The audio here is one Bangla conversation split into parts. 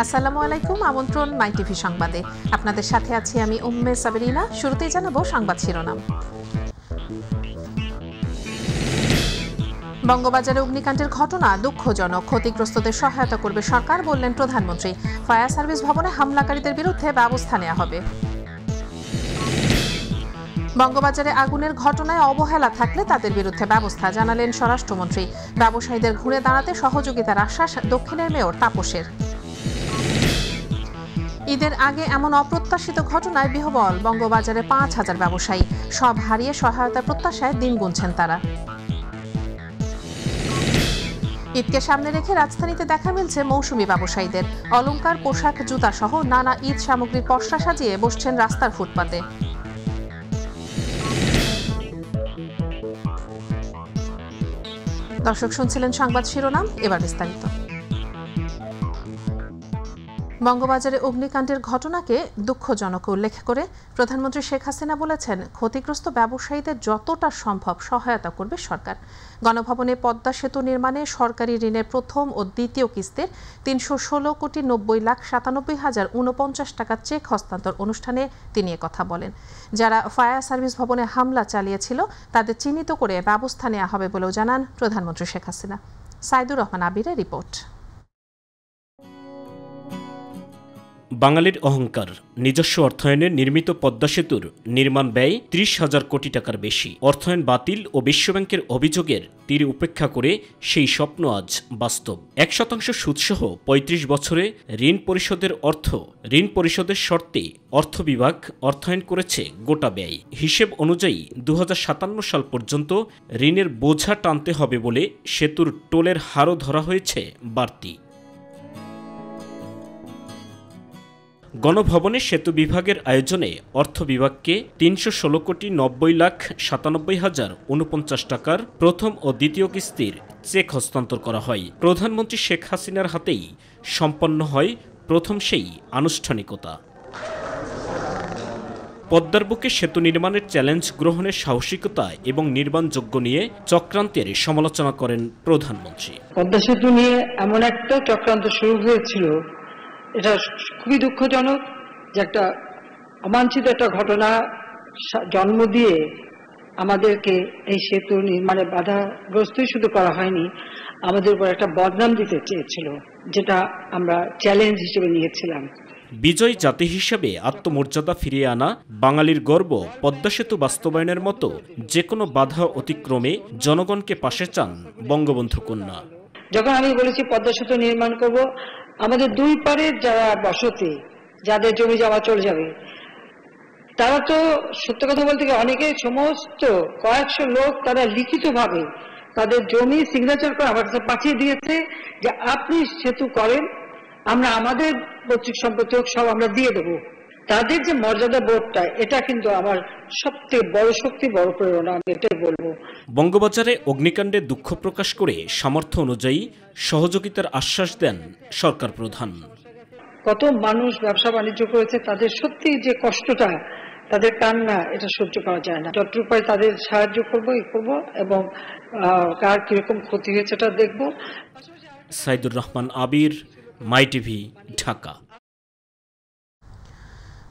আসসালামু আলাইকুম, আমন্ত্রণ মাই টিভি সংবাদে। আপনাদের সাথে আছি আমি উম্মে সাবরিনা। শুরুতেই জানাবো সংবাদ শিরোনাম। বঙ্গবাজারে অগ্নিকাণ্ডের ঘটনা দুঃখজনক, ক্ষতিগ্রস্তদের সহায়তা করবে সরকার, বললেন প্রধানমন্ত্রী। ফায়ার সার্ভিস ভবনে হামলাকারীদের বিরুদ্ধে ব্যবস্থা নেওয়া হবে। বঙ্গবাজারে আগুনের ঘটনায় অবহেলা থাকলে তাদের বিরুদ্ধে ব্যবস্থা, জানালেন স্বরাষ্ট্রমন্ত্রী। ব্যবসায়ীদের ঘুরে দাঁড়াতে সহযোগিতার আশ্বাস দক্ষিণের মেয়র তাপসের। ঈদের আগে এমন অপ্রত্যাশিত ঘটনায় বিহ্বল বঙ্গবাজারে ৫,০০০ ব্যবসায়ী। সব হারিয়ে সহায়তার প্রত্যাশায় দিন গুনছেন তারা। ঈদকে সামনে রেখে রাজধানীতে দেখা মিলছে মৌসুমী ব্যবসায়ীদের। অলংকার, পোশাক, জুতা সহ নানা ঈদ সামগ্রীর পসরা সাজিয়ে বসছেন রাস্তার ফুটপাতে। দর্শক, শুনছিলেন সংবাদ শিরোনাম, এবার বিস্তারিত। বঙ্গবাজারে অগ্নিকাণ্ডের ঘটনাকে দুঃখজনক উল্লেখ করে প্রধানমন্ত্রী শেখ হাসিনা বলেছেন, ক্ষতিগ্রস্ত ব্যবসায়ীদের যতটা সম্ভব সহায়তা করবে সরকার। গণভবনে পদ্মা সেতু নির্মাণে সরকারি ঋণের প্রথম ও দ্বিতীয় কিস্তির ৩১৬,৯০,৯৭,০৪৯ টাকার চেক হস্তান্তর অনুষ্ঠানে তিনি কথা বলেন। যারা ফায়ার সার্ভিস ভবনে হামলা চালিয়েছিল তাদের চিহ্নিত করে ব্যবস্থা নেওয়া হবে বলেও জানান প্রধানমন্ত্রী শেখ হাসিনা। সাইদুর রহমান আবিরের রিপোর্ট। বাঙালির অহংকার, নিজস্ব অর্থায়নে নির্মিত পদ্মা সেতুর নির্মাণ ব্যয় ৩০,০০০ কোটি টাকার বেশি। অর্থায়ন বাতিল ও বিশ্বব্যাংকের অভিযোগের তীরে উপেক্ষা করে সেই স্বপ্ন আজ বাস্তব। ১% সুদসহ ৩৫ বছরে ঋণ পরিশোধের ঋণ পরিশোধের শর্তে অর্থ বিভাগ অর্থায়ন করেছে গোটা ব্যয়। হিসেব অনুযায়ী ২০৫৭ সাল পর্যন্ত ঋণের বোঝা টানতে হবে বলে সেতুর টোলের হারও ধরা হয়েছে বাড়তি। গণভবনে সেতু বিভাগের আয়োজনে অর্থ বিভাগকে ৩১৬,৯০,৯৭,০৪৯ টাকার প্রথম ও দ্বিতীয় কিস্তির চেক হস্তান্তর করা হয়। প্রধানমন্ত্রী শেখ হাসিনার হাতেই সম্পন্ন হয় প্রথম সেই আনুষ্ঠানিকতা। পদ্মার বুকে সেতু নির্মাণের চ্যালেঞ্জ গ্রহণের সাহসিকতা এবং নির্মাণযোগ্য নিয়ে চক্রান্তের সমালোচনা করেন প্রধানমন্ত্রী। পদ্মা সেতু নিয়ে এমন একটা চক্রান্ত শুরু হয়েছিল, এটা খুবই দুঃখজনক যে একটা অবাঞ্ছিত একটা ঘটনা জন্ম দিয়ে আমাদেরকে এই সেতু নির্মাণে বাধাগ্রস্তই শুধু করা হয়নি, আমাদের উপর একটা বদনাম দিতে চেয়েছিল, যেটা আমরা চ্যালেঞ্জ হিসেবে নিয়েছিলাম। বিজয় জাতি হিসেবে আত্মমর্যাদা ফিরিয়ে আনা, বাঙালির গর্ব পদ্মা সেতু বাস্তবায়নের মতো যে কোনো বাধা অতিক্রমে জনগণকে পাশে চান বঙ্গবন্ধু কন্যা। যখন আমি বলেছি পদ্মা সেতু নির্মাণ করব, আমাদের দুই পারের যারা বসতি, যাদের জমি জমা চলে যাবে, তারা তো সত্য কথা বলতে গিয়ে অনেকে সমস্ত কয়েকশো লোক তারা লিখিতভাবে তাদের জমি সিগনেচার করে আমার কাছে পাঠিয়ে দিয়েছে যে আপনি সেতু করেন, আমরা আমাদের পৈতৃক সম্পত্তি সব আমরা দিয়ে দেবো। তাদের যে মর্যাদা বোধটা, এটা কিন্তু আমার সবথেকে বড় শক্তি, বড় প্রেরণা, আমি এটাই বলবো। বঙ্গবাজারে অগ্নিকাণ্ডে দুঃখ প্রকাশ করে সামর্থ্য অনুযায়ী সহযোগিতার আশ্বাস দেন সরকার প্রধান। কত মানুষ ব্যবসা বাণিজ্য করেছে, তাদের সত্যি যে কষ্টটা, তাদের কান্না, এটা সহ্য করা যায় না। যত উপায় তাদের সাহায্য করবো এবং কার কিরকম ক্ষতি হয়েছে এটা দেখবো। সাইদুর রহমান আবির, মাই টিভি, ঢাকা।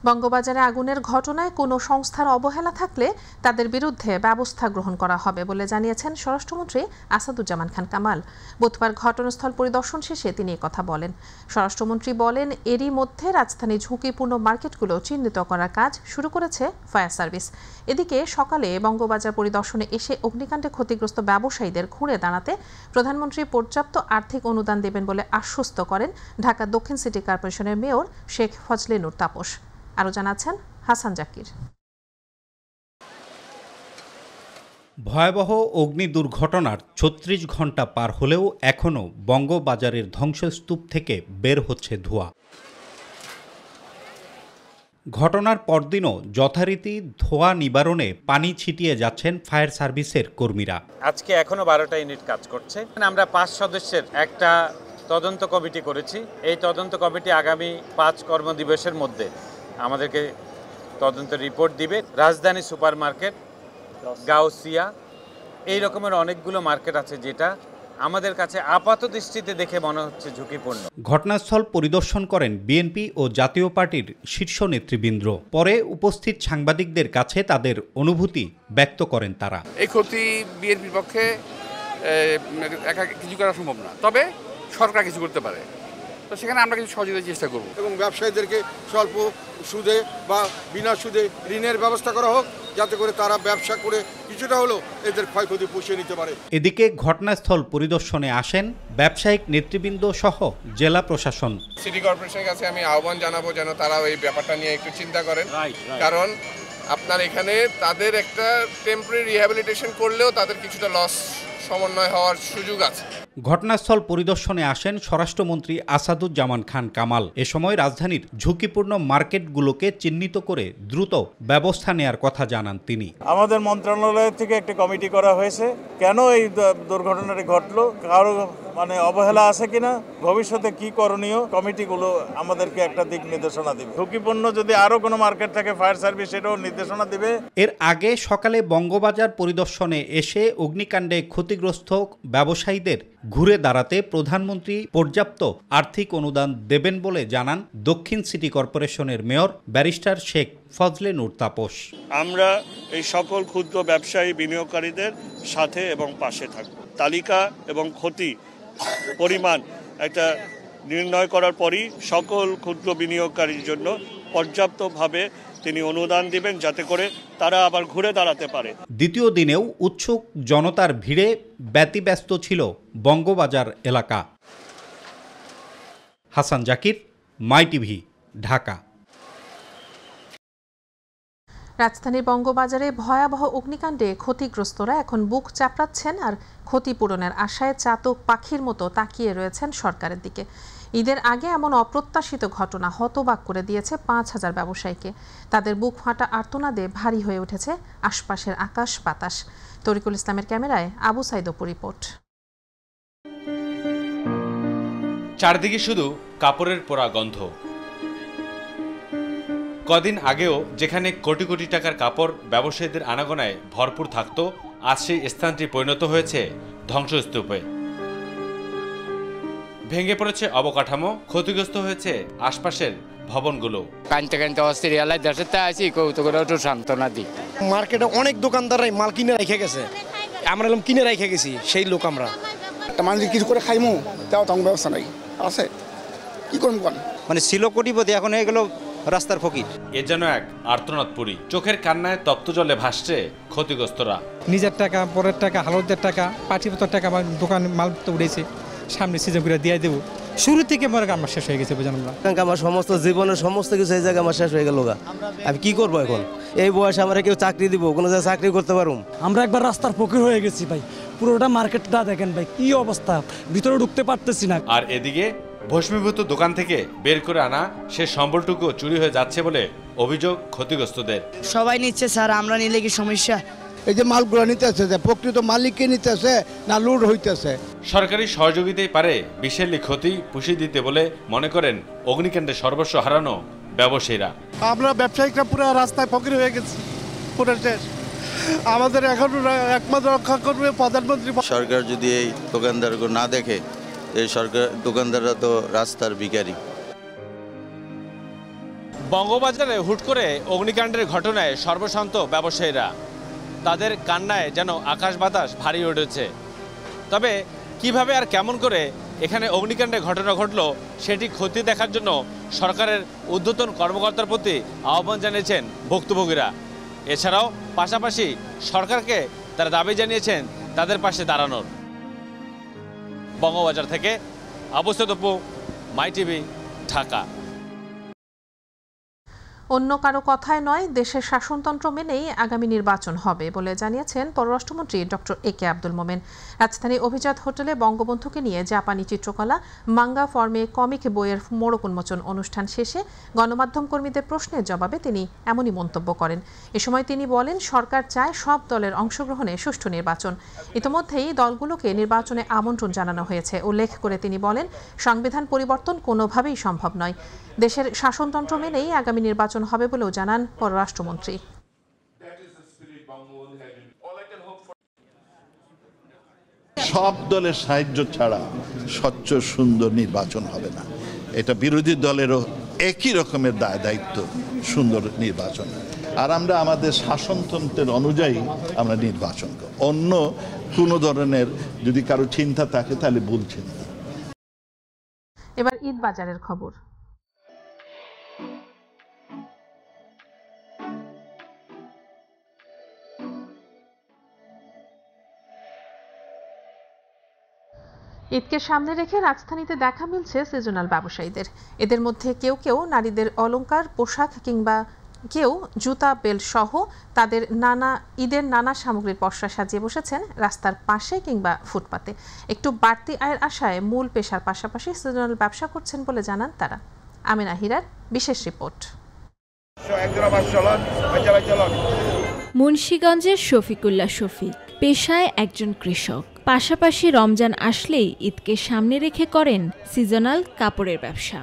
বঙ্গবাজারে আগুনের ঘটনায় কোনো সংস্থার অবহেলা থাকলে তাদের বিরুদ্ধে ব্যবস্থা গ্রহণ করা হবে বলে জানিয়েছেন স্বরাষ্ট্রমন্ত্রী আসাদুজ্জামান খান কামাল। বুধবার ঘটনাস্থল পরিদর্শন শেষে তিনি কথা বলেন। স্বরাষ্ট্রমন্ত্রী বলেন, এরই মধ্যে রাজধানীর ঝুঁকিপূর্ণ মার্কেটগুলো চিহ্নিত করার কাজ শুরু করেছে ফায়ার সার্ভিস। এদিকে সকালে বঙ্গবাজার পরিদর্শনে এসে অগ্নিকাণ্ডে ক্ষতিগ্রস্ত ব্যবসায়ীদের ঘুরে দাঁড়াতে প্রধানমন্ত্রী পর্যাপ্ত আর্থিক অনুদান দেবেন বলে আশ্বস্ত করেন ঢাকা দক্ষিণ সিটি কর্পোরেশনের মেয়র শেখ ফজলে নূর তাপস। আরও জানাচ্ছেন হাসান জাকির। ভয়াবহ অগ্নি দুর্ঘটনার ৩৬ ঘণ্টা পার হলেও এখনও বঙ্গবাজারের ধ্বংসস্তূপ থেকে বের হচ্ছে ধোঁয়া। ঘটনার পরদিনও যথারীতি ধোঁয়া নিবারণে পানি ছিটিয়ে যাচ্ছেন ফায়ার সার্ভিসের কর্মীরা। আজকে এখনো 12টা ইউনিট কাজ করছে। আমরা 5 সদস্যের একটা তদন্ত কমিটি করেছি। এই তদন্ত কমিটি আগামী 5 কর্মদিবসের মধ্যে আমাদেরকে তদন্ত রিপোর্ট দিবে। রাজধানী সুপার মার্কেট, গাউসিয়া, এই রকমের অনেকগুলো মার্কেট আছে যেটা আমাদের কাছে আপাত দৃষ্টিতে দেখে মনে হচ্ছে ঝুঁকিপূর্ণ। ঘটনাস্থল পরিদর্শন করেন বিএনপি ও জাতীয় পার্টির শীর্ষ নেতৃবৃন্দ। পরে উপস্থিত সাংবাদিকদের কাছে তাদের অনুভূতি ব্যক্ত করেন তারা। এই ক্ষতি বিএনপির পক্ষে একা কিছু করা সম্ভব না, তবে সরকার কিছু করতে পারে, তো সেখানে আমরা কিছু সহযোগিতার চেষ্টা করব। এবং ব্যবসায়ীদেরকে স্বল্প সুদে বা বিনা সুদে ঋণের ব্যবস্থা করা হোক, যাতে করে তারা ব্যবসা করে কিছুটা হলেও এদের ক্ষয়ক্ষতি পুষিয়ে নিতে পারে। এদিকে ঘটনাস্থল পরিদর্শনে আসেন ব্যবসায়িক নেতৃবৃন্দ সহ জেলা প্রশাসন। সিটি কর্পোরেশনের কাছে আমি আহ্বান জানাবো যেন তারা এই ব্যাপারটা নিয়ে একটু চিন্তা করেন, কারণ আপনার এখানে তাদের একটা টেম্পোরারি রিহ্যাবিলিটেশন করলেও তাদের কিছুটা লস সমন্বয় হওয়ার সুযোগ আছে। ঘটনাস্থল পরিদর্শনে আসেন স্বরাষ্ট্রমন্ত্রী আসাদুজ্জামান খান কামাল। এ সময় রাজধানীর ঝুঁকিপূর্ণ মার্কেটগুলোকে চিহ্নিত করে দ্রুত ব্যবস্থা নেয়ার কথা জানান তিনি। আমাদের মন্ত্রণালয় থেকে একটি কমিটি করা হয়েছে, কেন এই দুর্ঘটনাটি ঘটলো, কারো অবহেলা আছে কিনা, ভবিষ্যতে কি করণীয়, কমিটিগুলো আমাদেরকে একটা দিক নির্দেশনা দিবে। ঝুঁকিপূর্ণ যদি আরো কোনো মার্কেট থাকে ফায়ার সার্ভিস এটাও নির্দেশনা দিবে। এর আগে সকালে বঙ্গবাজার পরিদর্শনে এসে অগ্নিকাণ্ডে ক্ষতিগ্রস্ত ব্যবসায়ীদের ঘুরে দাঁড়াতে প্রধানমন্ত্রী পর্যাপ্ত আর্থিক অনুদান দেবেন বলে জানান দক্ষিণ সিটি কর্পোরেশনের মেয়র ব্যারিস্টার শেখ ফজলে নূর তাপস। আমরা এই সকল ক্ষুদ্র ব্যবসায়ী বিনিয়োগকারীদের সাথে এবং পাশে থাকব। তালিকা এবং ক্ষতি পরিমাণ একটা নির্ণয় করার পরই সকল ক্ষুদ্র বিনিয়োগকারীর জন্য পর্যাপ্তভাবে তিনি অনুদান দিবেন, যাতে করে তারা আবার ঘুরে দাঁড়াতে পারে। দ্বিতীয় দিনেও উৎসুক জনতার ভিড়ে ব্যতিব্যস্ত ছিল বঙ্গবাজার এলাকা। হাসান জাকির, মাই টিভি, ঢাকা। রাজধানীর বঙ্গবাজারে ভয়াবহ অগ্নিকাণ্ডে ক্ষতিগ্রস্তরা এখন বুক চাপড়াচ্ছেন আর ক্ষতিপূরণের আশায় চাতক পাখির মতো তাকিয়ে রয়েছেন সরকারের দিকে। ঈদের আগে এমন অপ্রত্যাশিত ঘটনা হতবাক করে দিয়েছে ৫,০০০ ব্যবসায়ীকে। তাদের বুক ফাটা আর্তনাদে ভারী হয়ে উঠেছে আশপাশের আকাশ বাতাস। তরিকুল ইসলামের ক্যামেরায় আবু সাইদ অপু রিপোর্ট। চারদিকে শুধু কাপড়ের পোড়া গন্ধ। কদিন আগেও যেখানে কোটি কোটি টাকার কাপড় ব্যবসায়ীদের আনাগোনায় ভরপুর থাকতো, আজ সেই স্থানটি পরিণত হয়েছে ধ্বংসস্তূপে। ভেঙে পড়েছে অবকাঠামো, ক্ষতিগ্রস্ত হয়েছে আশপাশের ভবনগুলো। কানতে কানতে অস্থির এলাই দেশে আছি, কৌতুক করে একটু সান্ত্বনা দিই। মার্কেটে অনেক দোকানদাররাই মাল কিনে রেখে গেছে, আমরা এলাম কিনে রেখে গেছি সেই লোক। আমরা একটা মানুষ কিছু করে খাইমু, তাও তেমন ব্যবস্থা নাই আছে, কি করবো ছিল কোটিপতি, এখন হয়ে গেল রাস্তার ফকির। এ যেন এক আর্তনাদপুরী। চোখের কান্নায় তপ্ত জলে ভাসছে ক্ষতিগ্রস্তরা। নিজের টাকা, পরের টাকা, হালতদের টাকা, পাঠিপত্র টাকা আমার দোকান মাল তো উঠেছে, সামনে সিজন করে দিয়ে দেবো। শুরু থেকে মনে আমার শেষ হয়ে গেছে, বুঝলাম না। আমার সমস্ত জীবনের সমস্ত কিছু এই জায়গায় আমার শেষ হয়ে গেল। আমি কি করবো এখন? এই বয়সে আমরা কেউ চাকরি দিব, কোনো জায়গায় চাকরি করতে পারবো? আমরা একবার রাস্তার ফকির হয়ে গেছি ভাই। পুরোটা মার্কেটটা দেখেন ভাই, কি অবস্থা, ভিতরে ঢুকতে পারতেছি না। আর এদিকে ভস্মীভূত দোকান থেকে বের করে আনা সে সম্বলটুকু চুরি হয়ে যাচ্ছে বলে অভিযোগ ক্ষতিগ্রস্তদের। সবাই নিচ্ছে স্যার, আমরা নিলে কি সমস্যা? এই যে মালগুলো নিতেছে, যে প্রকৃত মালিককে নিতেছে না লুট হইতেছে। সরকারি সহযোগিতাই পারে বিশালী ক্ষতি পুষিয়ে দিতে বলে মনে করেন অগ্নিকাণ্ডে সর্বস্ব হারানো ব্যবসায়ীরা। আমরা ব্যবসায়িকরা পুরো রাস্তায় ফকির হয়ে গেছি, পুরো শেষ। আমাদের এখন একমাত্র রক্ষা করবে প্রধানমন্ত্রী। সরকার যদি এই দোকানদারকে না দেখে, এই সরকার দোকানদাররা তো রাস্তার ভিখারি। বঙ্গবাজারে হুট করে অগ্নিকাণ্ডের ঘটনায় সর্বশান্ত ব্যবসায়ীরা। তাদের কান্নায় যেন আকাশ বাতাস ভারী উঠেছে। তবে কিভাবে আর কেমন করে এখানে অগ্নিকাণ্ডের ঘটনা ঘটল সেটি ক্ষতি দেখার জন্য সরকারের ঊর্ধ্বতন কর্মকর্তার প্রতি আহ্বান জানিয়েছেন ভুক্তভোগীরা। এছাড়াও পাশাপাশি সরকারকে তারা দাবি জানিয়েছেন তাদের পাশে দাঁড়ানোর। বঙ্গবাজার থেকে আবু সাইদ অপু, মাই টিভি, ঢাকা। অন্য কারো কথায় নয়, দেশের শাসনতন্ত্র মেনেই আগামী নির্বাচন হবে বলে জানিয়েছেন পররাষ্ট্রমন্ত্রী ডক্টর এ.কে আব্দুল মোমেন। রাজধানী অভিজাত হোটেলে বঙ্গবন্ধুকে নিয়ে জাপানি চিত্রকলা মাঙ্গা ফর্মে কমিক বইয়ের মোড়ক উন্মোচন অনুষ্ঠান শেষে গণমাধ্যম কর্মীদের প্রশ্নের জবাবে তিনি এমনই মন্তব্য করেন। এ সময় তিনি বলেন, সরকার চায় সব দলের অংশগ্রহণে সুষ্ঠু নির্বাচন। ইতিমধ্যেই দলগুলোকে নির্বাচনে আমন্ত্রণ জানানো হয়েছে। উল্লেখ করে তিনি বলেন, সংবিধান পরিবর্তন কোনোভাবেই সম্ভব নয়। দেশের শাসনতন্ত্র মেনেই আগামী নির্বাচন হবে বলেও জানান পররাষ্ট্রমন্ত্রী। সব দলের সাহায্য ছাড়া স্বচ্ছ সুন্দর নির্বাচন হবে না। এটা বিরোধী দলেরও একই রকমের দায়িত্ব সুন্দর নির্বাচন। আর আমরা আমাদের শাসনতন্ত্রের অনুযায়ী আমরা নির্বাচন করব। অন্য কোনো ধরনের যদি কারো চিন্তা থাকে তাহলে ভুল চিন্তা। এবার ঈদ বাজারের খবর। ঈদকে সামনে রেখে রাজধানীতে দেখা মিলছে সিজনাল ব্যবসায়ীদের। এদের মধ্যে কেউ কেউ নারীদের অলংকার, পোশাক কিংবা কেউ জুতা, বেল্ট সহ তাদের ঈদের নানা সামগ্রীর পসরা সাজিয়ে বসেছেন রাস্তার পাশে কিংবা ফুটপাতে। একটু বাড়তি আয়ের আশায় মূল পেশার পাশাপাশি সিজনাল ব্যবসা করছেন বলে জানান তারা। আমিনা হিরার বিশেষ রিপোর্ট। মুন্সিগঞ্জের শফিকুল্লাহ শফিক পেশায় একজন কৃষক, পাশাপাশি রমজান আসলেই ঈদকে সামনে রেখে করেন সিজনাল কাপড়ের ব্যবসা।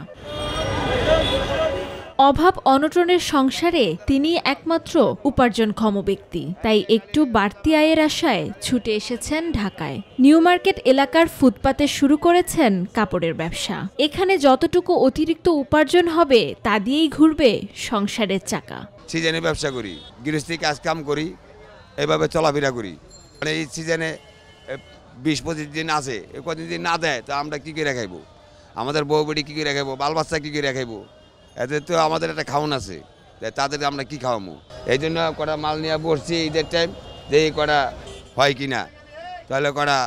অভাব অনটনের সংসারে তিনি একমাত্র উপার্জনক্ষম ব্যক্তি, তাই একটু বাড়তি আয়ের আশায় ছুটে এসেছেন ঢাকায়। নিউ মার্কেট এলাকার ফুটপাতে শুরু করেছেন কাপড়ের ব্যবসা। এখানে যতটুকু অতিরিক্ত উপার্জন হবে তা দিয়েই ঘুরবে সংসারের চাকা। সিজনে ব্যবসা করি, গৃহস্থী কাজ কাম করি, এভাবে চলাফেরা করি। মানে এই সিজনে 20-25 দিন আছে, কদিন দিন না দেয় তো আমরা কী করে খাইবো? আমাদের বউ বেটি কী করে খাইবো? বাল বাচ্চা কী করে খাইবো? এদের তো আমাদের একটা খাওয়ান আছে, তাদের আমরা কি খাওয়াবো? এই জন্য কটা মাল নিয়ে বসছি ঈদের টাইম, দেখি কটা হয় কিনা, তাহলে কটা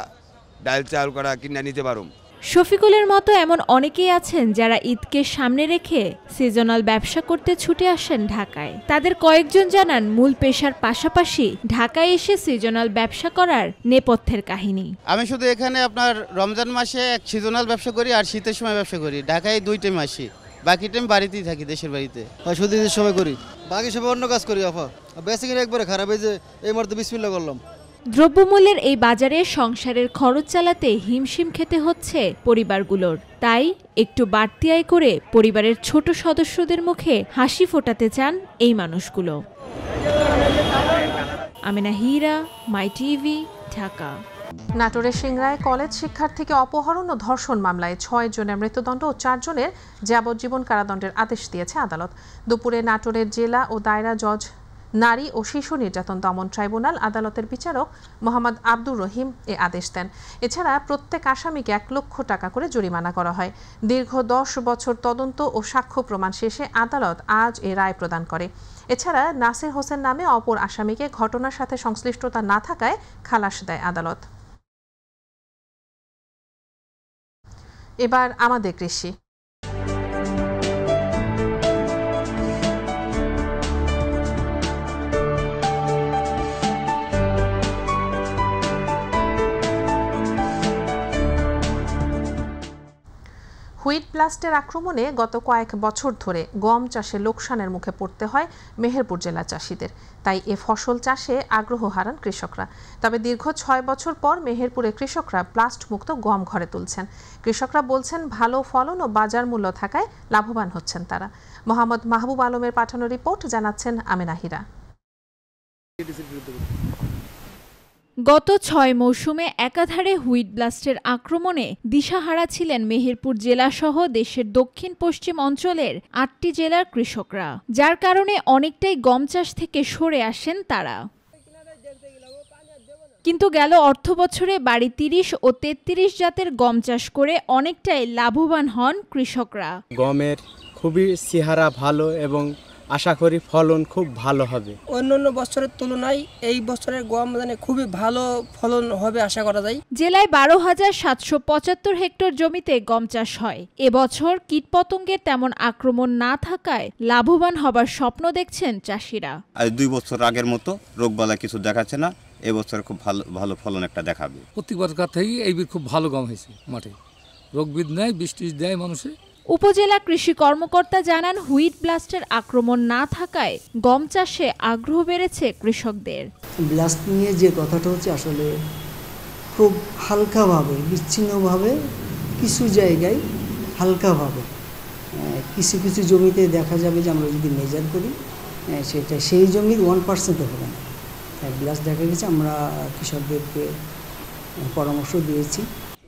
ডাল চাল কটা কিনা নিতে পারো। শফিকুলের মতো এমন অনেকেই আছেন যারা ঈদকে সামনে রেখে সিজনাল ব্যবসা করতে ছুটে আসেন ঢাকায়। তাদের কয়েকজন জানান মূল পেশার পাশাপাশি ঢাকায় এসে সিজনাল ব্যবসা করার নেপথ্যের কাহিনী। আমি শুধু এখানে আপনার রমজান মাসে এক সিজনাল ব্যবসা করি আর শীতের সময় ব্যবসা করি। ঢাকায় 2 টাইম আসি, বাকি টাইম বাড়িতেই থাকি, দেশের বাড়িতে। শুধু ঈদের সময় করি, বাকি সময় অন্য কাজ করি। বেসিক একবারে খারাপ হয়েছে, এই মুহূর্তে বিসমিল্লাহ করলাম। দ্রব্যমূল্যের এই বাজারে সংসারের খরচ চালাতে হিমশিম খেতে হচ্ছে পরিবারগুলোর। তাই একটু বাড়তি আয় করে পরিবারের ছোট সদস্যদের মুখে হাসি ফোটাতে চান এই মানুষগুলো। আমিনা হিরা, মাই টিভি, ঢাকা। নাটোরের সিংড়ায় কলেজ শিক্ষার্থীকে অপহরণ ও ধর্ষণ মামলায় 6 জনের মৃত্যুদণ্ড ও 4 জনের যাবজ্জীবন কারাদণ্ডের আদেশ দিয়েছে আদালত। দুপুরে নাটোরের জেলা ও দায়রা জজ নারী ও শিশু নির্যাতন দমন ট্রাইব্যুনাল আদালতের বিচারক মোহাম্মদ আব্দুর রহিম এ আদেশ দেন। এছাড়া প্রত্যেক আসামিকে 1 লক্ষ টাকা করে জরিমানা করা হয়। দীর্ঘ 10 বছর তদন্ত ও সাক্ষ্য প্রমাণ শেষে আদালত আজ এ রায় প্রদান করে। এছাড়া নাসির হোসেন নামে অপর আসামিকে ঘটনার সাথে সংশ্লিষ্টতা না থাকায় খালাস দেয় আদালত। এবার আমাদের কৃষি। হুইট ব্লাস্টের আক্রমণে গত কয়েক বছর ধরে গম চাষে লোকসানের মুখে পড়তে হয় মেহেরপুর জেলার চাষিদের। তাই এ ফসল চাষে আগ্রহ হারান কৃষকরা। তবে দীর্ঘ 6 বছর পর মেহেরপুরে কৃষকরা ব্লাস্ট মুক্ত গম ঘরে তুলছেন। কৃষকরা বলছেন ভালো ফলন ও বাজার মূল্য থাকায় লাভবান হচ্ছেন তারা। মোহাম্মদ মাহবুব আলমের পাঠানো রিপোর্ট, জানাচ্ছেন আমিনা হিরা। গত 6 মৌসুমে একাধারে হুইট ব্লাস্টের আক্রমণে দিশাহারা ছিলেন মেহেরপুর জেলাসহ দেশের দক্ষিণ পশ্চিম অঞ্চলের 8টি জেলার কৃষকরা, যার কারণে অনেকটাই গম চাষ থেকে সরে আসেন তারা। কিন্তু গেল অর্থবছরে বাড়ি 30 ও 33 জাতের গম চাষ করে অনেকটাই লাভবান হন কৃষকরা। গমের খুবই চেহারা ভালো এবং আশা করি ফলন খুব ভালো হবে। অন্যান্য বছরের তুলনায় এই বছরের গম খুবই ভালো ফলন হবে আশা করা যায়। জেলায় 12,775 হেক্টর জমিতে গম চাষ হয়। এবছর কীটপতঙ্গের তেমন আক্রমণ না থাকায় লাভবান হবার স্বপ্ন দেখছেন চাষিরা। আজ 2 বছর আগের মতো রোগবালা কিছু দেখাচ্ছে না, এবছর খুব ভালো ফলন একটা দেখাবে। প্রতিবার থেকেই এই খুব ভালো গম হয়েছে, মাঠে রোগবিদ নেই, বৃষ্টি দেয় মানুষে। উপজেলা কৃষি কর্মকর্তা জানান হুইট ব্লাস্টের আক্রমণ না থাকায় গম চাষে আগ্রহ বেড়েছে কৃষকদের। ব্লাস্ট নিয়ে যে কথাটা হচ্ছে আসলে খুব হালকাভাবে, বিচ্ছিন্নভাবে কিছু জায়গায় হালকাভাবে, কিছু কিছু জমিতে দেখা যাবে যে আমরা যদি মেজার করি সেটা সেই জমির 1% হবে না। ব্লাস্ট দেখা গেছে। আমরা কৃষকদেরকে পরামর্শ দিয়েছি।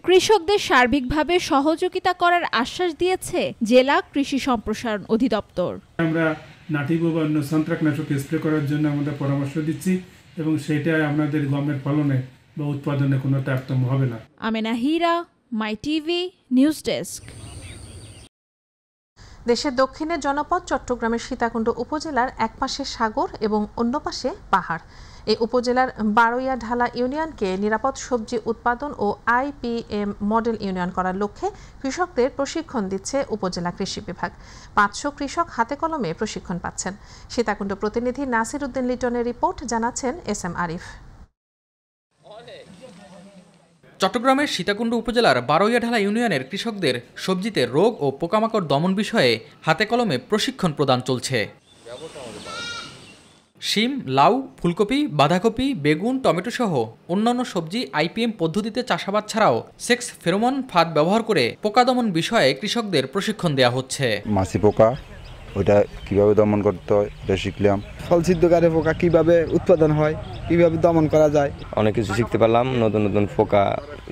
কৃষকদের সার্বিকভাবে সহযোগিতা করার আশ্বাস দিয়েছে জেলা কৃষি সম্প্রসারণ অধিদপ্তর। আমরা নাটিগো বা অন্য ছত্রাকনাশক স্প্রে করার জন্য আমাদের পরামর্শ দিচ্ছি এবং সেটাই আপনাদের গমের ফলনে বা উৎপাদনে কোনো তারতম্য হবে না। আমেনা হীরা, মাই টিভি নিউজ ডেস্ক। দেশের দক্ষিণে জনপদ চট্টগ্রামের সীতাকুণ্ড উপজেলার এক পাশে সাগর এবং অন্য পাশে পাহাড়। এই উপজেলার বারোইয়া ঢালা ইউনিয়নকে নিরাপদ সবজি উৎপাদন ও IPM মডেল ইউনিয়ন করার লক্ষ্যে কৃষকদের প্রশিক্ষণ দিচ্ছে উপজেলা কৃষি বিভাগ। 500 কৃষক হাতে কলমে প্রশিক্ষণ পাচ্ছেন। সীতাকুণ্ড প্রতিনিধি নাসির উদ্দিন লিটনের রিপোর্ট, জানাচ্ছেন SM আরিফ। চট্টগ্রামের সীতাকুণ্ড উপজেলার বারোইয়া ঢালা ইউনিয়নের কৃষকদের সবজিতে রোগ ও পোকামাকড় দমন বিষয়ে হাতে কলমে প্রশিক্ষণ প্রদান চলছে। শিম, লাউ, ফুলকপি, বাঁধাকপি, বেগুন, টমেটো সহ অন্যান্য সবজি IPM পদ্ধতিতে চাষাবাদ ছাড়াও সেক্স ফেরোমন ফাঁদ ব্যবহার করে পোকা দমন বিষয়ে কৃষকদের প্রশিক্ষণ দেওয়া হচ্ছে। মাছি পোকা ওইটা কিভাবে দমন করতে হয় এটা শিখলাম। ফল ছিদ্রকারী পোকা কিভাবে উৎপাদন হয়, কিভাবে দমন করা যায়, অনেক কিছু শিখতে পারলাম, নতুন নতুন পোকা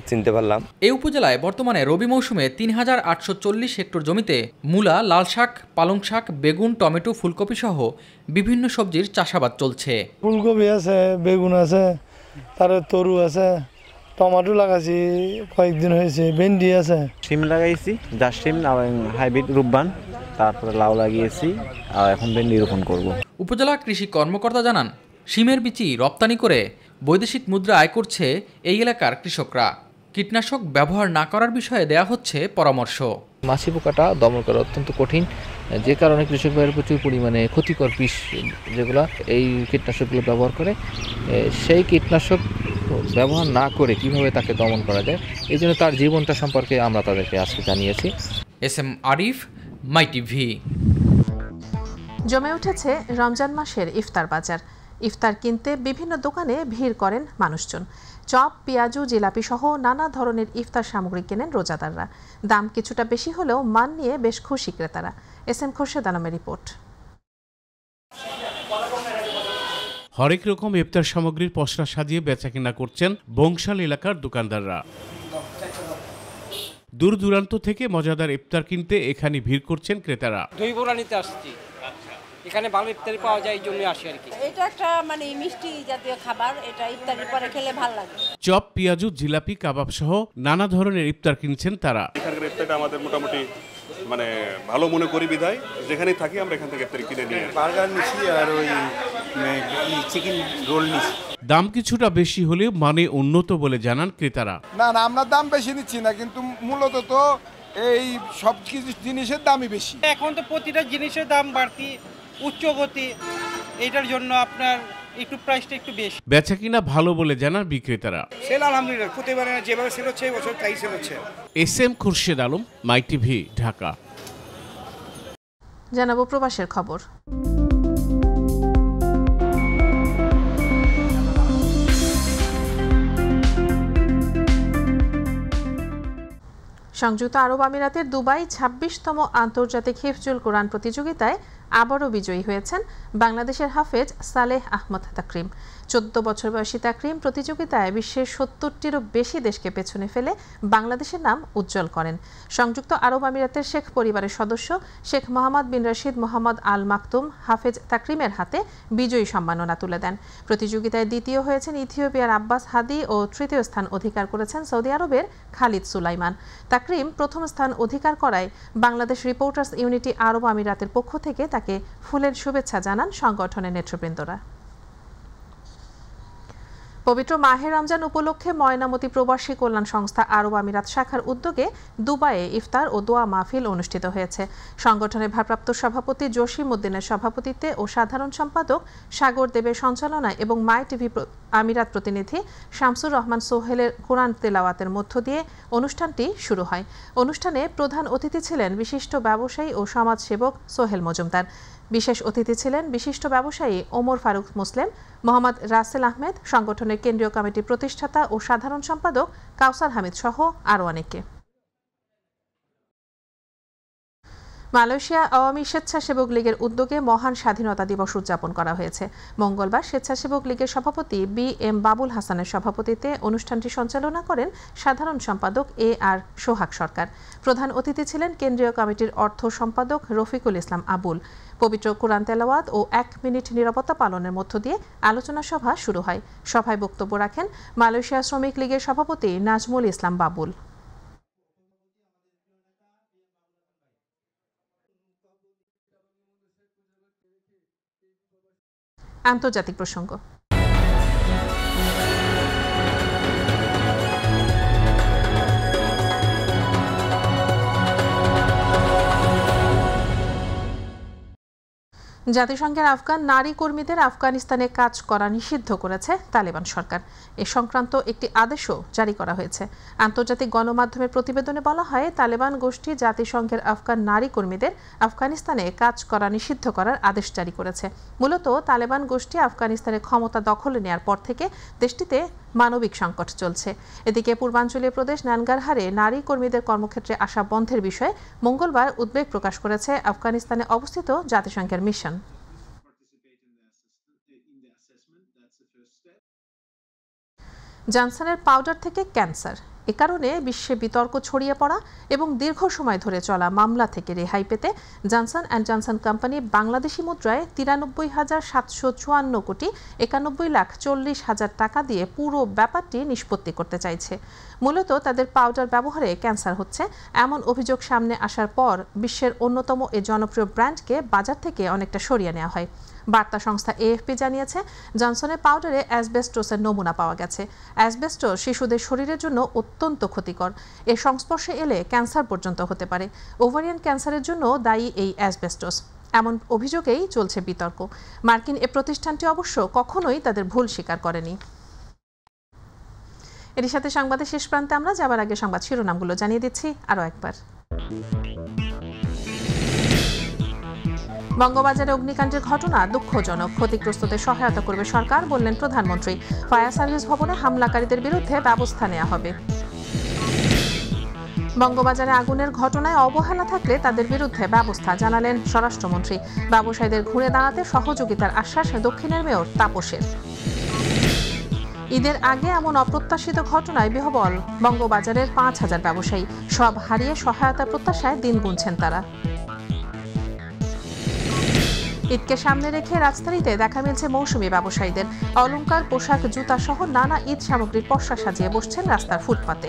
চিনতে পারলাম। এই উপজেলায় বর্তমানে রবি মৌসুমে 3840 হেক্টর জমিতে মূলা, লাল শাক, পালং শাক, বেগুন, টমেটো, ফুলকপি সহ বিভিন্ন সবজির চাষাবাদ চলছে। ফুলকপি আছে, বেগুন আছে, তারপরে তরু আছে, টমেটো লাগাইছি কয়েকদিন হয়েছে, ভেন্ডি আছে, শিম লাগাইছি, জাসিম হাইব্রিড রূপবান, তারপরে লাউ লাগিয়েছি আর এখন ভেন্ডি রোপণ করব। উপজেলা কৃষি কর্মকর্তা জানান, শিমের বীচি রপ্তানি করে বৈদেশিক মুদ্রা আয় করছে এই এলাকার কৃষকরা। কীটনাশক ব্যবহার না করার বিষয়ে দেয়া হচ্ছে পরামর্শ। মাছি পোকাটা দমন করা অত্যন্ত কঠিন, যে কারণে কৃষক ভাইয়ের প্রচুর পরিমাণে ক্ষতিকর বিষ যেগুলো এই কীটনাশকগুলো ব্যবহার করে, সেই কীটনাশক ব্যবহার না করে কিভাবে তাকে দমন করা যায়, এই জন্য তার জীবনটা সম্পর্কে আমরা তাদেরকে আজকে জানিয়েছি। SM আরিফ, মাই টিভি। জমে উঠেছে রমজান মাসের ইফতার বাজার। ইফতার কিনতে বিভিন্ন দোকানে ভিড় করেন মানুষজন। চপ, পেঁয়াজু, জিলাপি সহ নানা ধরনের ইফতার সামগ্রী কেনেন রোজাদাররা। দাম কিছুটা বেশি হলেও মান নিয়ে বেশ খুশি ক্রেতারা। SM খোরশেদ আলমের রিপোর্ট। হরেক রকম ইফতার সামগ্রীর পসরা সাজিয়ে বেচাকেনা করছেন বংশাল এলাকার দোকানদাররা। দূর দূরান্ত থেকে মজাদার ইফতার কিনতে এখানে ভিড় করছেন ক্রেতারা। দই বড়া নিতে আসছি, এখানে ভালো ইফতারি পাওয়া যায়, এই জন্য আসি আর কি। এটা একটা মিষ্টি জাতীয় খাবার, এটা ইফতারির পরে খেলে ভালো লাগে। চপ, পেঁয়াজু, জিলাপি, কাবাব সহ নানা ধরনের ইফতার কিনছেন তারা। এখানকার ইফতারটা আমাদের মোটামুটি ভালো মনে করি বিধায় যেখানে থাকি আমরা এখান থেকে ইফতারি কিনে নিয়ে বার্গার নিচ্ছি আর ওই চিকেন রোল নিচ্ছি। দাম কিছুটা বেশি হলেও মানে উন্নত বলে জানান ক্রেতারা। না আমরা দাম বেশি নিচ্ছি না, কিন্তু মূলত তো এই সব কিছু জিনিসের দামই বেশি। এখন তো প্রতিটা জিনিসের দাম বাড়তি, উচ্চগতি, এইটার জন্য আপনার একটু প্রাইসটা একটু বেশি। বেচাকিনা ভালো বলে জানান বিক্রেতারা। সেল আলহামদুলিল্লাহ, প্রতিবারে যেভাবে সেল হচ্ছে এবছর তাই সেল হচ্ছে। SM খোরশেদ আলম, মাই টিভি, ঢাকা। জানাবো প্রবাসের খবর। সংযুক্ত আরব আমিরাতের দুবাই 26তম আন্তর্জাতিক হিফজুল কোরআন প্রতিযোগিতায় আবারও বিজয়ী হয়েছেন বাংলাদেশের হাফেজ সালেহ আহমদ তাকরিম। 14 বছর বয়সী তাকরিম প্রতিযোগিতায় বিশ্বের 70টিরও বেশি দেশকে পেছনে ফেলে বাংলাদেশের নাম উজ্জ্বল করেন। সংযুক্ত আরব আমিরাতের শেখ পরিবারের সদস্য শেখ মোহাম্মদ বিন রশিদ মোহাম্মদ আল মাকতুম হাফেজ তাকরিমের হাতে বিজয়ী সম্মাননা তুলে দেন। প্রতিযোগিতায় দ্বিতীয় হয়েছেন ইথিওপিয়ার আব্বাস হাদি ও তৃতীয় স্থান অধিকার করেছেন সৌদি আরবের খালিদ সুলাইমান। তাকরিম প্রথম স্থান অধিকার করায় বাংলাদেশ রিপোর্টার্স ইউনিটি আরব আমিরাতের পক্ষ থেকে তাকে ফুলের শুভেচ্ছা জানান সংগঠনের নেতৃবৃন্দরা। পবিত্র মাহে রমজান উপলক্ষে ময়নামতি প্রবাসী কল্যাণ সংস্থা আরব আমিরাত শাখার উদ্যোগে দুবাইয়ে ইফতার ও দোয়া মাহফিল অনুষ্ঠিত হয়েছে। সংগঠনের ভারপ্রাপ্ত সভাপতি জসিম উদ্দিনের সভাপতিত্বে ও সাধারণ সম্পাদক সাগর দেবের সঞ্চালনায় এবং মাই টিভি আমিরাত প্রতিনিধি শামসুর রহমান সোহেলের কোরআন তেলাওয়াতের মধ্য দিয়ে অনুষ্ঠানটি শুরু হয়। অনুষ্ঠানে প্রধান অতিথি ছিলেন বিশিষ্ট ব্যবসায়ী ও সমাজসেবক সোহেল মজুমদার। বিশেষ অতিথি ছিলেন বিশিষ্ট ব্যবসায়ী ওমর ফারুক মুসলিম, মোহাম্মদ রাসেল আহমেদ, সংগঠনের কেন্দ্রীয় কমিটির প্রতিষ্ঠাতা ও সাধারণ সম্পাদক কাউসার হামিদ সহ আরও অনেকে। মালয়েশিয়া আওয়ামী স্বেচ্ছাসেবক লীগের উদ্যোগে মহান স্বাধীনতা দিবস উদযাপন করা হয়েছে। মঙ্গলবার স্বেচ্ছাসেবক লীগের সভাপতি বি.এম. বাবুল হাসানের সভাপতিত্বে অনুষ্ঠানটি সঞ্চালনা করেন সাধারণ সম্পাদক এ.আর. সোহাগ সরকার। প্রধান অতিথি ছিলেন কেন্দ্রীয় কমিটির অর্থ সম্পাদক রফিকুল ইসলাম আবুল। পবিত্র কোরআন তেলাওয়াত ও 1 মিনিট নীরবতা পালনের মধ্য দিয়ে আলোচনা সভা শুরু হয়। সভায় বক্তব্য রাখেন মালয়েশিয়া শ্রমিক লীগের সভাপতি নাজমুল ইসলাম বাবুল। আন্তর্জাতিক প্রসঙ্গ। জাতিসংঘের আফগান নারী কর্মীদের আফগানিস্তানে কাজ করা নিষিদ্ধ করেছে তালেবান সরকার। এ সংক্রান্ত একটি আদেশও জারি করা হয়েছে। আন্তর্জাতিক গণমাধ্যমের প্রতিবেদনে বলা হয়, তালেবান গোষ্ঠী জাতিসংঘের আফগান নারী কর্মীদের আফগানিস্তানে কাজ করা নিষিদ্ধ করার আদেশ জারি করেছে। মূলত তালেবান গোষ্ঠী আফগানিস্তানের ক্ষমতা দখলে নেয়ার পর থেকে দেশটিতে মানবিক সংকট চলছে। এদিকে পূর্বাঞ্চলীয় প্রদেশ নানগারহারে নারী কর্মীদের কর্মক্ষেত্রে আসা বন্ধের বিষয়ে মঙ্গলবার উদ্বেগ প্রকাশ করেছে আফগানিস্তানে অবস্থিত জাতিসংঘের মিশন। জনসনের পাউডার থেকে ক্যান্সার, এ কারণে বিশ্বে বিতর্ক ছড়িয়ে পড়া এবং দীর্ঘ সময় ধরে চলা মামলা থেকে রেহাই পেতে Johnson and Johnson company Bangladeshi মুদ্রায় 93,754 কোটি 91,40,000 টাকা দিয়ে পুরো ব্যাপারটি নিষ্পত্তি করতে চাইছে। মূলত তাদের পাউডার ব্যবহারে ক্যান্সার হচ্ছে এমন অভিযোগ সামনে আসার পর বিশ্বের অন্যতম এ জনপ্রিয় ব্র্যান্ডকে বাজার থেকে অনেকটা সরিয়ে নেওয়া হয়। বার্তা সংস্থা এএফপি জানিয়েছে, জনসনের পাউডারে অ্যাসবেস্টোসের নমুনা পাওয়া গেছে। অ্যাসবেস্টোস শিশুদের শরীরের জন্য অত্যন্ত ক্ষতিকর। এর সংস্পর্শে এলে ক্যান্সার পর্যন্ত হতে পারে। ওভারিয়ান ক্যান্সারের জন্য দায়ী এই অ্যাসবেস্টোস। এমন অভিযোগেই চলছে বিতর্ক। মার্কিন এ প্রতিষ্ঠানটি অবশ্য কখনোই তাদের ভুল স্বীকার করেনি। এর সাথে সংবাদের শেষ প্রান্তে আমরা যাবার আগে সংবাদ শিরোনামগুলো জানিয়ে দিচ্ছি আরও একবার। বঙ্গবাজারে অগ্নিকাণ্ডের ঘটনা দুঃখজনক, ক্ষতিগ্রস্তদের সহায়তা করবে সরকার, বললেন প্রধানমন্ত্রী। ফায়ার সার্ভিস ভবনে হামলাকারীদের বিরুদ্ধে ব্যবস্থা নেওয়া হবে। বঙ্গবাজারে আগুনের ঘটনায় অবহেলা থাকলে তাদের বিরুদ্ধে ব্যবস্থা, জানালেন স্বরাষ্ট্রমন্ত্রী। ব্যবসায়ীদের ঘুরে দাঁড়াতে সহযোগিতার আশ্বাস দক্ষিণের মেয়র তাপসের। ঈদের আগে এমন অপ্রত্যাশিত ঘটনায় বিহ্বল বঙ্গবাজারের 5,000 ব্যবসায়ী। সব হারিয়ে সহায়তা প্রত্যাশায় দিন গুনছেন তারা। ঈদকে সামনে রেখে রাজধানীতে দেখা মিলছে মৌসুমী ব্যবসায়ীদের। অলংকার, পোশাক, জুতা সহ নানা ঈদ সামগ্রীর পসরা সাজিয়ে বসছেন রাস্তার ফুটপাতে।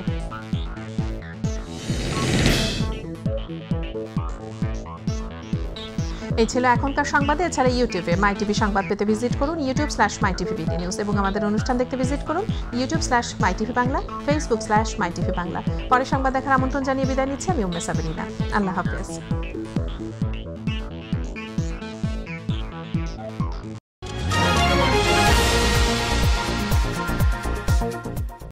এই ছিল এখনকার সংবাদে। এছাড়া ইউটিউবে মাইটিভি সংবাদ পেতে ভিজিট করুন youtube/mytvbd নিউজ এবং আমাদের অনুষ্ঠান দেখতে ভিজিট করুন youtube/mytv বাংলা, facebook/mytv বাংলা। পরে সংবাদ দেখার আমন্ত্রণ জানিয়ে বিদায় নিচ্ছি আমি উম্মে সাবরিনা। আল্লাহ হাফেজ।